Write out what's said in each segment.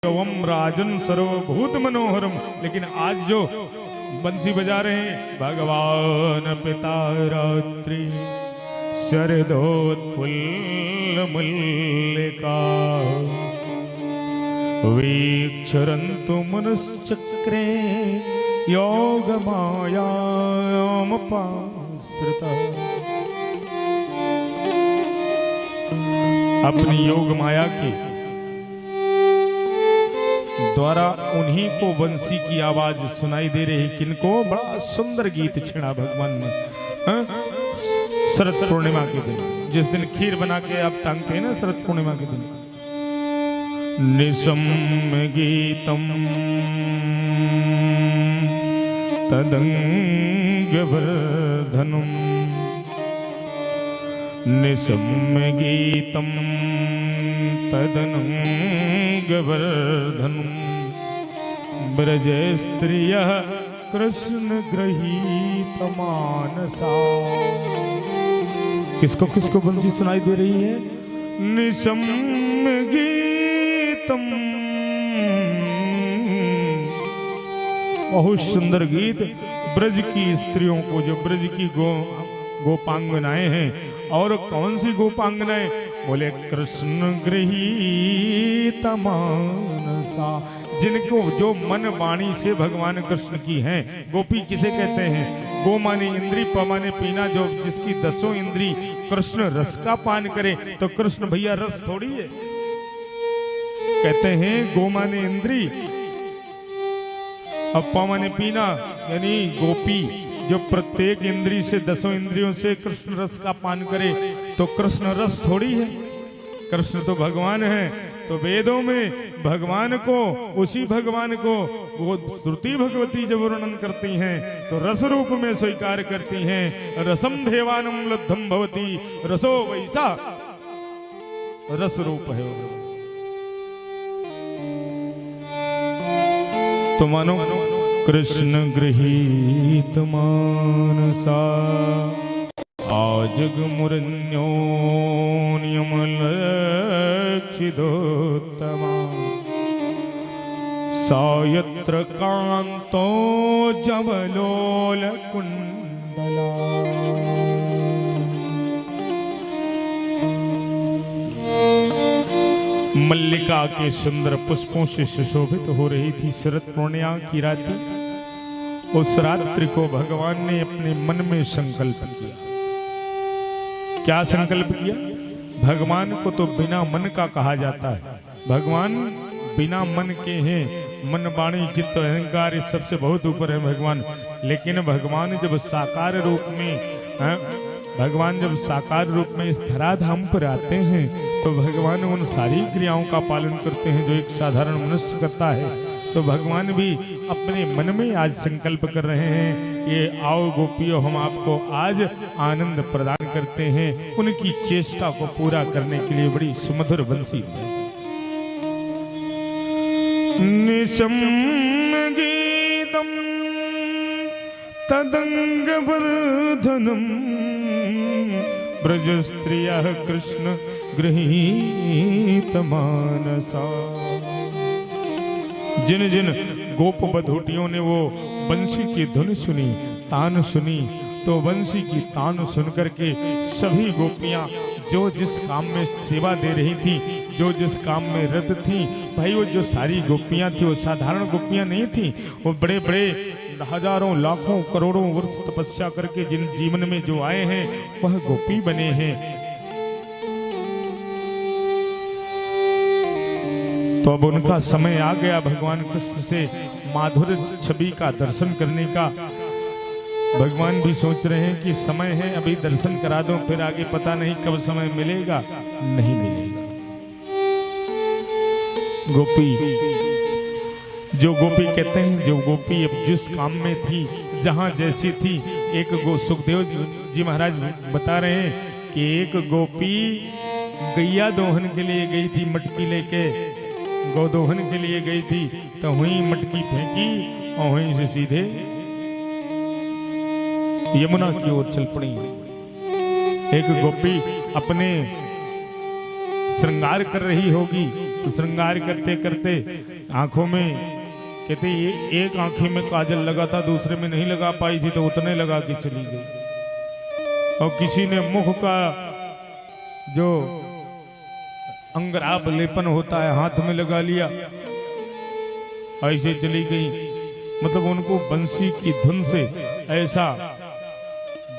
ओम राजन सर्वभूत मनोहरम। लेकिन आज जो बंसी बजा रहे हैं, भगवान पिता रात्रि शरदोत्फुल्ल मल्लिका वीक्षरन्तु मनश्चक्रे योग मायामुपाश्रिता। अपनी योग माया के द्वारा उन्हीं को बंसी की आवाज सुनाई दे रही। किनको? बड़ा सुंदर गीत छेड़ा भगवान ने शरद पूर्णिमा के दिन, जिस दिन खीर बना के आप टांगते हैं ना शरद पूर्णिमा के दिन। निशम गीतम तदंगवर्धनम निशम्य गीतम तदनंगवर्धनम ब्रज स्त्रियः कृष्ण गृहीत मानसा। किसको किसको बंसी सुनाई दे रही है? निशम्य गीतम, बहुत सुंदर गीत ब्रज की स्त्रियों को, जो ब्रज की गोपांगनाएं हैं। और कौन सी गोपांगनाएं? बोले कृष्ण गृहीत मानसा, जिनको जो मन वाणी से भगवान कृष्ण की हैं। गोपी किसे कहते हैं? गो माने इंद्री, प माने पीना, जो जिसकी 10 इंद्री कृष्ण रस का पान करे। तो कृष्ण भैया रस थोड़ी है। कहते हैं गो माने इंद्री, अप्पा माने पीना, यानी गोपी जो प्रत्येक इंद्री से 10 इंद्रियों से कृष्ण रस का पान करे। तो कृष्ण रस थोड़ी है, कृष्ण तो भगवान है। तो वेदों में भगवान को, उसी भगवान को वो श्रुति भगवती जब वर्णन करती हैं तो रस रूप में स्वीकार करती हैं। रसम देवानम लब्धम भवती रसो वैसा, रस रूप है। तो मानो कृष्ण गृहीत मानसा आजग मुरन्योन्यमलक्षिदोत्तमा सायत्र कांतो जवलोल कुंडला। मल्लिका के सुंदर पुष्पों से सुशोभित हो रही थी शरद पूर्णिमा की रात्रि। उस रात्रि को भगवान ने अपने मन में संकल्प किया। क्या संकल्प किया? भगवान को तो बिना मन का कहा जाता है। भगवान बिना मन के हैं। मन वाणी चित्त अहंकार इस सबसे बहुत ऊपर है भगवान। लेकिन भगवान जब साकार रूप में साकार रूप में इस धराधाम पर आते हैं तो भगवान उन सारी क्रियाओं का पालन करते हैं जो एक साधारण मनुष्य करता है। तो भगवान भी अपने मन में आज संकल्प कर रहे हैं, ये आओ गोपियों, हम आपको आज आनंद प्रदान करते हैं। उनकी चेष्टा को पूरा करने के लिए बड़ी सुमधुर बंसी है। निशम्य गीतम तदंगवर्धनम ब्रज स्त्रियः कृष्ण गृहीत मानसा। जिन जिन गोप बधूटियों ने वो बंसी की धुन सुनी, तान सुनी, तो बंसी की तान सुनकर के सभी गोपियां जो जिस काम में सेवा दे रही थी, जो जिस काम में रत थी, भाई वो जो सारी गोपियां थी वो साधारण गोपियां नहीं थी। वो बड़े बड़े हजारों लाखों करोड़ों वर्ष तपस्या करके जिन जीवन में जो आए हैं वह गोपी बने हैं। तो अब उनका समय आ गया भगवान कृष्ण से माधुर छवि का दर्शन करने का। भगवान भी सोच रहे हैं कि समय है, अभी दर्शन करा दो, फिर आगे पता नहीं कब समय मिलेगा, नहीं मिलेगा। गोपी, जो गोपी कहते हैं, जो गोपी अब जिस काम में थी, जहां जैसी थी, एक सुखदेव जी महाराज बता रहे हैं कि एक गोपी गैया दोहन के लिए गई थी, मटकी लेके गोदोहन के लिए गई थी, तो वहीं मटकी फेंकी और वहीं से सीधे यमुना की ओर चल पड़ी। एक गोपी अपने श्रृंगार कर रही होगी, तो श्रृंगार करते करते आंखों में कहते एक आंखें में काजल लगा था, दूसरे में नहीं लगा पाई थी, तो उतने लगा के चली गई। और किसी ने मुख का जो अंगराब लेपन होता है हाथ में लगा लिया, ऐसे चली गई। मतलब उनको बंसी की धुन से ऐसा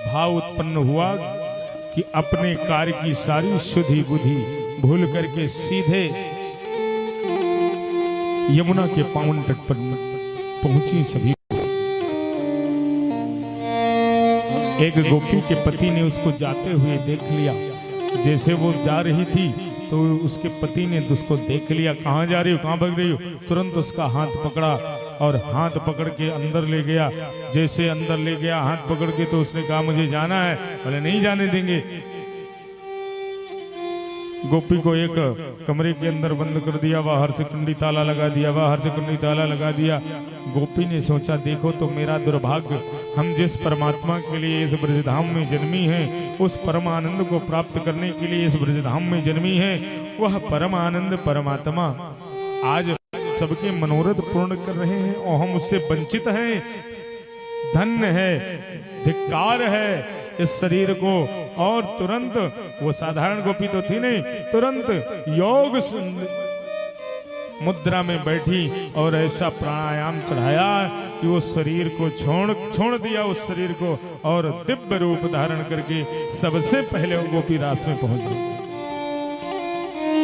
भाव उत्पन्न हुआ कि अपने कार्य की सारी शुद्धि बुद्धि भूल करके सीधे यमुना के पावन तट पर पहुंची। सभी एक गोपी के पति ने उसको जाते हुए देख लिया। जैसे वो जा रही थी तो उसके पति ने उसको देख लिया, कहाँ जा रही हो, कहाँ भाग रही हो। तुरंत उसका हाथ पकड़ा और हाथ पकड़ के अंदर ले गया। जैसे अंदर ले गया हाथ पकड़ के, तो उसने कहा मुझे जाना है। बोले नहीं जाने देंगे। गोपी को एक कमरे के अंदर बंद कर दिया, बाहर से कुंडी ताला लगा दिया, बाहर से कुंडी ताला लगा दिया। गोपी ने सोचा देखो तो मेरा दुर्भाग्य, हम जिस परमात्मा के लिए इस ब्रजधाम में जन्मी हैं, उस परमानंद को प्राप्त करने के लिए इस ब्रजधाम में जन्मी है, वह परमानंद परमात्मा आज सबके मनोरथ पूर्ण कर रहे हैं और हम उससे वंचित हैं। धन्य है, धिक्कार है इस शरीर को। और तुरंत, वो साधारण गोपी तो थी नहीं, तुरंत योग मुद्रा में बैठी और ऐसा प्राणायाम चढ़ाया कि वो शरीर को छोड़ दिया उस शरीर को, और दिव्य रूप धारण करके सबसे पहले वो गोपी रात में पहुंच गई।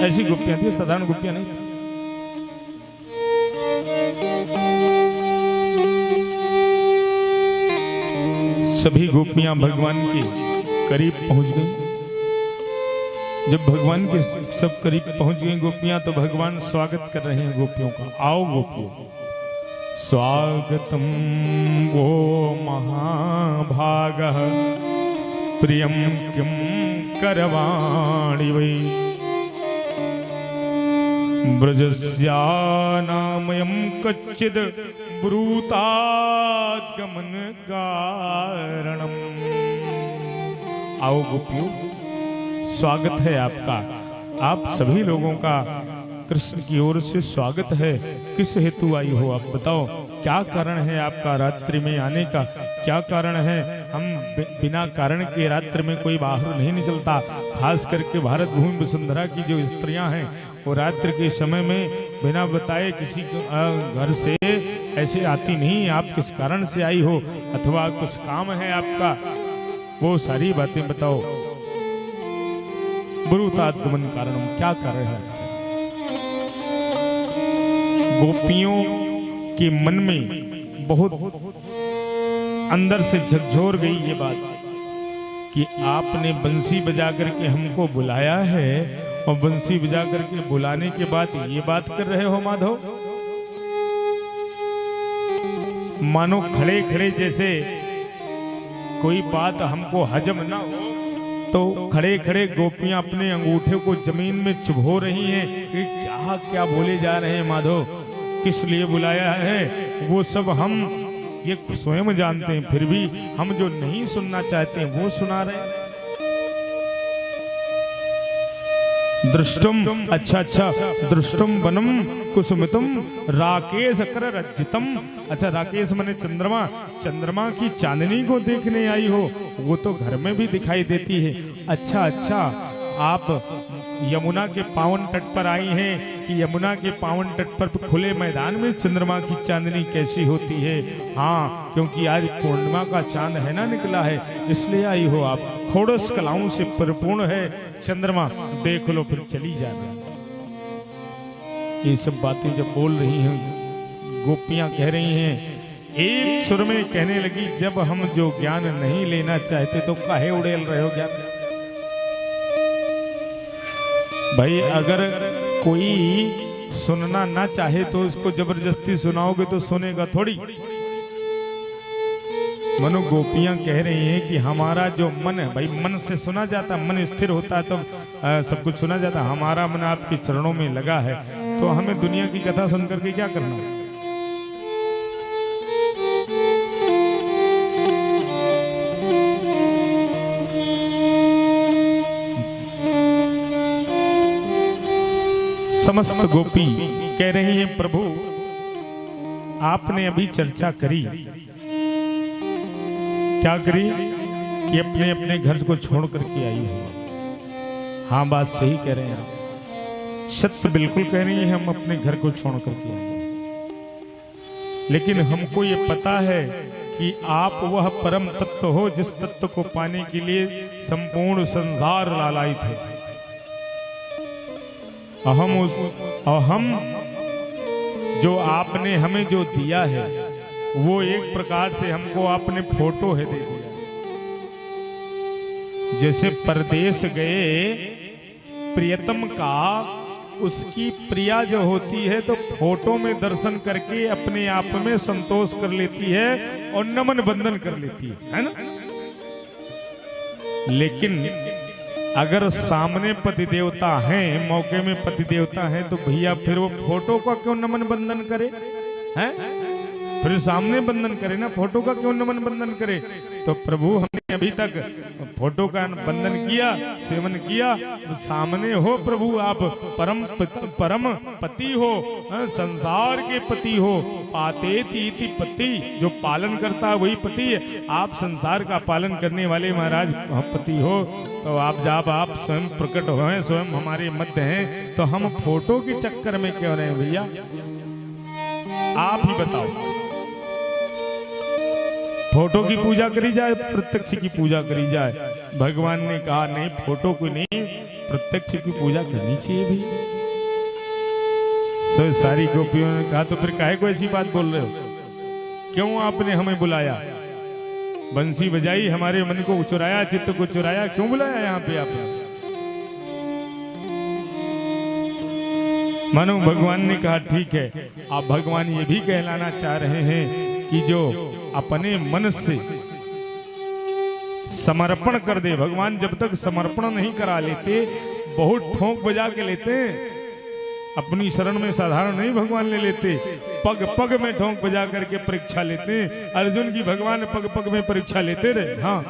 ऐसी गोपियां थी, साधारण गोपियां नहीं थी। सभी गोपियां भगवान के करीब पहुंच गई। जब भगवान के सब करीब पहुंच गई गोपियां, तो भगवान स्वागत कर रहे हैं गोपियों का। आओ गोपियों, स्वागतम वो महाभागः प्रियम किम करवाणि वै ब्रजस्यानामयं कच्चिद ब्रूताद्गमन कारणम। आओ गोपियों, स्वागत है आपका, आप सभी लोगों का कृष्ण की ओर से स्वागत है। किस हेतु आई हो आप बताओ, क्या कारण है आपका रात्रि में आने का, क्या कारण है? हम बिना कारण के रात्रि में कोई बाहर नहीं निकलता। खास करके भारत भूमि वसुंधरा की जो स्त्रियां हैं, वो रात्रि के समय में बिना बताए किसी घर से ऐसे आती नहीं। आप किस कारण से आई हो, अथवा कुछ काम है आपका, वो सारी बातें बताओ। ब्रूताद्गमन कारणम, क्या कारण है? गोपियों के मन में बहुत अंदर से झकझोर गई ये बात कि आपने बंसी बजा करके हमको बुलाया है, और बंसी बजा करके बुलाने के बाद ये बात कर रहे हो माधव। मानो खड़े खड़े जैसे कोई बात हमको हजम ना हो, तो खड़े खड़े गोपियां अपने अंगूठे को जमीन में चुभो रही हैं कि क्या क्या बोले जा रहे हैं माधव, किस लिए बुलाया है, वो सब हम ये स्वयं जानते हैं, फिर भी हम जो नहीं सुनना चाहते हैं वो सुना रहे हैं। दृष्टुम, अच्छा दृष्टुम वनम कुसुमितम राकेश कर रज्जितम। अच्छा, राकेश माने चंद्रमा, चंद्रमा की चांदनी को देखने आई हो, वो तो घर में भी दिखाई देती है। अच्छा, आप यमुना के पावन तट पर आई हैं कि यमुना के पावन तट पर तो खुले मैदान में चंद्रमा की चांदनी कैसी होती है? हाँ, क्योंकि आज पूर्णिमा का चांद है ना निकला है, इसलिए आई हो आप। खोड़स कलाओं से परिपूर्ण है चंद्रमा, देख लो फिर चली जाना। ये सब बातें जब बोल रही हैं गोपियां, कह रही हैं, एक सुर में कहने लगी, जब हम जो ज्ञान नहीं लेना चाहते तो काहे उड़ेल रहे हो ज्ञान? भाई, अगर कोई सुनना ना चाहे तो उसको जबरदस्ती सुनाओगे तो सुनेगा थोड़ी। मनो गोपियां कह रही हैं कि हमारा जो मन है, भाई मन से सुना जाता, मन स्थिर होता है तो सब कुछ सुना जाता। हमारा मन आपके चरणों में लगा है, तो हमें दुनिया की कथा सुनकर के क्या करना है? समस्त गोपी कह रही हैं प्रभु आपने अभी चर्चा करी, क्या करी कि अपने अपने घर को छोड़ करके आई हो। हाँ बात सही कह रहे हैं आप, सत्य बिल्कुल कह रही हैं, हम अपने घर को छोड़ करके आए। लेकिन हमको ये पता है कि आप वह परम तत्व हो जिस तत्व को पाने के लिए संपूर्ण संसार लालायित है। अहम जो आपने हमें जो दिया है वो एक प्रकार से हमको आपने फोटो है दे दिया। जैसे परदेश गए प्रियतम का उसकी प्रिया जो होती है तो फोटो में दर्शन करके अपने आप में संतोष कर लेती है और नमन बंधन कर लेती है ना। लेकिन अगर सामने पति देवता हैं, मौके में पति देवता हैं, तो भैया फिर वो फोटो का क्यों नमन बंधन करे हैं? फिर सामने बंधन करे ना, फोटो का क्यों नमन बंधन करे? तो प्रभु हमने अभी तक फोटो का बंधन किया, सेवन किया, तो सामने हो प्रभु, आप परम पति हो, संसार के पति हो। पातेति इति पति, जो पालन करता है वही पति है। आप संसार का पालन करने वाले महाराज पति हो, तो आप स्वयं प्रकट हो, स्वयं हमारे मध्य हैं, तो हम फोटो के चक्कर में क्यों रहे भैया? आप ही बताओ। फोटो की पूजा करी जाए, प्रत्यक्ष की पूजा करी जाए? भगवान ने कहा नहीं, फोटो को नहीं, प्रत्यक्ष की पूजा करनी चाहिए भी। सो सारी गोपियों ने कहा तो फिर काहे को ऐसी बात बोल रहे हो? क्यों आपने हमें बुलाया? बंसी बजाई, हमारे मन को चुराया, चित्त को चुराया, क्यों बुलाया यहाँ पे आपने? मानो भगवान ने कहा ठीक है। आप भगवान ये भी कहलाना चाह रहे हैं कि जो अपने मन से समर्पण कर दे, भगवान जब तक समर्पण नहीं करा लेते, बहुत ठोंक बजा के लेते हैं, अपनी शरण में साधारण नहीं भगवान ले लेते, पग पग में ठोंक बजा करके परीक्षा लेते हैं। अर्जुन की भगवान पग पग में परीक्षा लेते रहे। हाँ